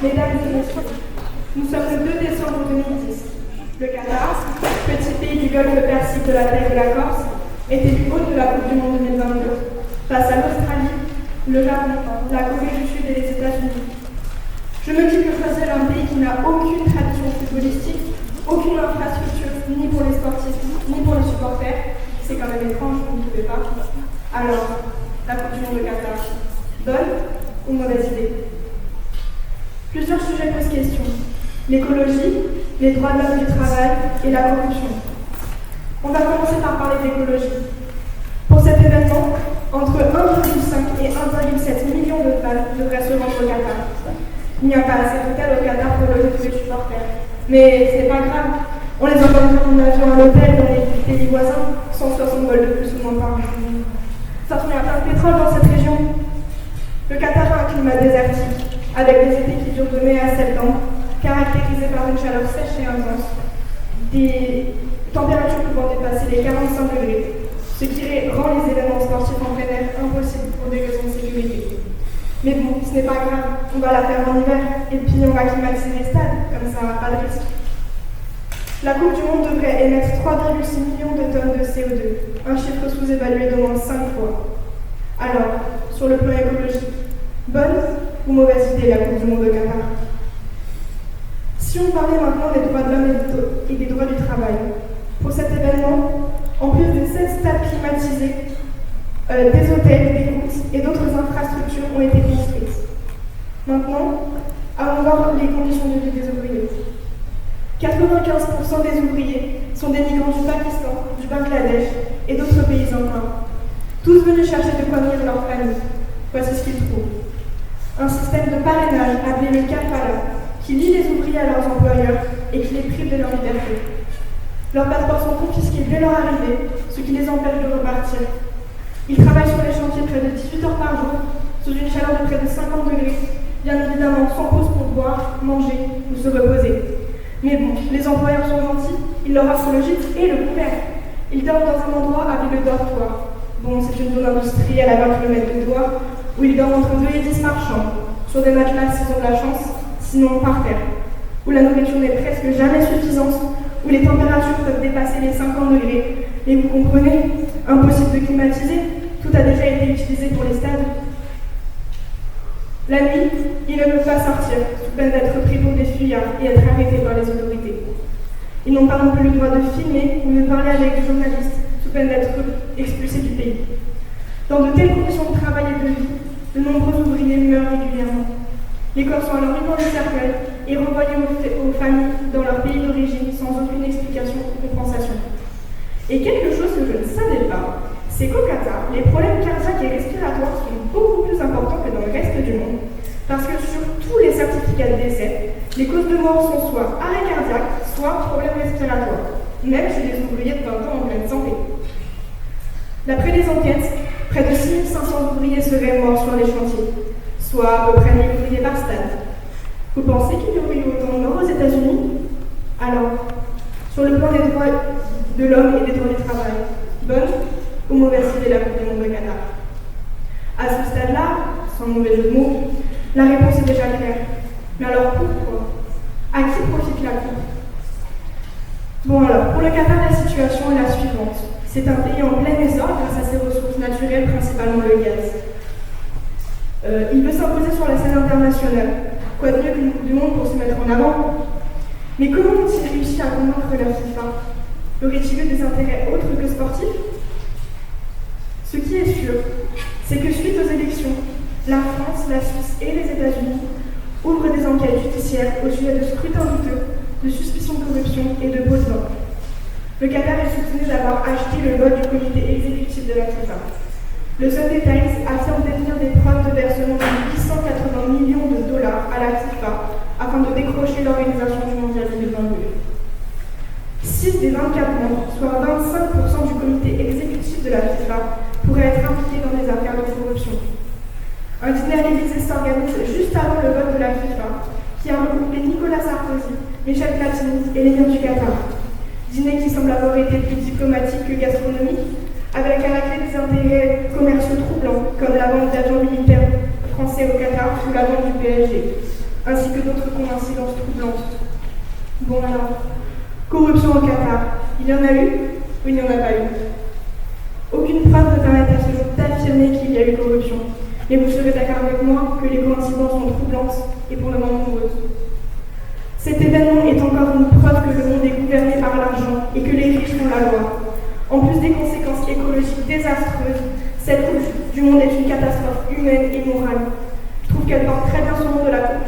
Mesdames et messieurs, nous sommes le 2 décembre 2010. Le Qatar, petit pays du golfe Persique de la taille de la Corse, est élu hôte de la Coupe du Monde 2022 face à l'Australie, le Japon, la Corée du Sud et les États-Unis. Je me dis que choisir un pays qui n'a aucune tradition footballistique, aucune infrastructure, ni pour les sportifs, ni pour les supporters, c'est quand même étrange, vous ne trouvez pas? Alors, la Coupe du Monde de Qatar, bonne ou mauvaise idée? Plusieurs sujets posent question. L'écologie, les droits de l'homme du travail et la corruption. On va commencer par parler d'écologie. Pour cet événement, entre 1,5 et 1,7 million de balles devraient se rendre au Qatar. Il n'y a pas assez d'hôtels au Qatar pour loger tous les supporters. Mais ce n'est pas grave. On les emmène en avion à l'hôtel dans les pays voisins, 160 vols de plus ou moins par jour. Ça tourne à plein de pétrole dans cette région. Le Qatar a un climat désertique, avec des étés qui durent de mai à septembre, caractérisés par une chaleur sèche et intense, des températures pouvant dépasser les 45 degrés, ce qui rend les événements sportifs en plein air impossibles pour des raisons de sécurité. Mais bon, ce n'est pas grave, on va la faire en hiver, et puis on va climatiser les stades, comme ça, pas de risque. La Coupe du Monde devrait émettre 3,6 millions de tonnes de CO2, un chiffre sous-évalué d'au moins 5 fois. Alors, sur le plan écologique, bonne ou mauvaise idée la Coupe du Monde de Qatar? Si on parlait maintenant des droits de l'homme et des droits du travail, pour cet événement, en plus de 7 stades climatisés, des hôtels, des routes et d'autres infrastructures ont été construites. Maintenant, allons voir les conditions de vie des ouvriers. 95% des ouvriers sont des migrants du Pakistan, du Bangladesh et d'autres pays encore. Tous venus chercher de quoi nourrir leur famille. Voici ce qu'ils trouvent. Un système de parrainage appelé le kafala, qui lie les ouvriers à leurs employeurs et qui les prive de leur liberté. Leurs passeports sont confisqués dès leur arrivée, ce qui les empêche de repartir. Ils travaillent sur les chantiers près de 18 heures par jour, sous une chaleur de près de 50 degrés, bien évidemment sans pause pour boire, manger ou se reposer. Mais bon, les employeurs sont gentils, ils leur offrent le gîte et le couvert. Ils dorment dans un endroit appelé le dortoir. Bon, c'est une zone industrielle à 20 km de Doha, où ils dorment entre 2 et 10 par chambre, sur des matelas s'ils ont de la chance, sinon par terre, où la nourriture n'est presque jamais suffisante, où les températures peuvent dépasser les 50 degrés. Et vous comprenez, impossible de climatiser, tout a déjà été utilisé pour les stades. La nuit, ils ne peuvent pas sortir, sous peine d'être pris pour des fuyards et être arrêtés par les autorités. Ils n'ont pas non plus le droit de filmer ou de parler avec des journalistes, sous peine d'être expulsés du pays. Dans de telles conditions de travail et de vie, de nombreux ouvriers meurent régulièrement. Les corps sont alors mis dans le cercueil et renvoyés aux familles dans leur pays d'origine sans aucune explication ou compensation. Et quelque chose que je ne savais pas, c'est qu'au Qatar, les problèmes cardiaques et respiratoires sont beaucoup plus importants que dans le reste du monde, parce que sur tous les certificats de décès, les causes de mort sont soit arrêt cardiaque, soit problème respiratoire, même chez les ouvriers de 20 ans en pleine santé. D'après les enquêtes, près de 6500 ouvriers seraient morts sur les chantiers, soit à peu près 1000 ouvriers par stade. Vous pensez qu'il y aurait eu autant de morts aux États-Unis? Alors, sur le plan des droits de l'homme et des droits du travail, bonne ou mauvaise idée la Coupe du Monde de Qatar? À ce stade-là, sans mauvais jeu de mots, la réponse est déjà claire. Mais alors pourquoi? À qui profite la Coupe? Bon alors, pour le Qatar, la situation est la suivante. C'est un pays en plein essor grâce à ses ressources naturelles, principalement le gaz. Il veut s'imposer sur la scène internationale. Quoi de mieux qu'une Coupe du Monde pour se mettre en avant? Mais comment ont-ils réussi à convaincre la FIFA? Aurait-il eu des intérêts autres que sportifs? Ce qui est sûr, c'est que suite aux élections, la France, la Suisse et les États-Unis ouvrent des enquêtes judiciaires au sujet de scrutins douteux, de suspicions de corruption et de pots de vin. Le Qatar est soupçonné d'avoir acheté le vote du comité exécutif de la FIFA. Le Sunday Times affirme détenir des preuves de versement de 880 millions de dollars à la FIFA afin de décrocher l'organisation du Mondial 2022. 6 des 24 membres, soit 25% du comité exécutif de la FIFA, pourraient être impliqués dans des affaires de corruption. Un dîner à l'Élysée s'organise juste avant le vote de la FIFA, qui a regroupé Nicolas Sarkozy, Michel Platini et l'émir du Qatar. Dîner qui semble avoir été plus diplomatique que gastronomique, avec à la clé des intérêts commerciaux troublants, comme la vente d'avions militaires français au Qatar ou la vente du PSG, ainsi que autres coïncidences troublantes. Bon alors, corruption au Qatar, il y en a eu ou il n'y en a pas eu? Aucune preuve ne permet à ce jour d'affirmer qu'il y a eu corruption, mais vous serez d'accord avec moi que les coïncidences sont troublantes et pour le moment nombreuses. Cet événement est encore une preuve que le monde est gouverné par l'argent et que les riches font la loi. En plus des conséquences écologiques désastreuses, cette coupe du monde est une catastrophe humaine et morale. Je trouve qu'elle porte très bien son nom de la coupe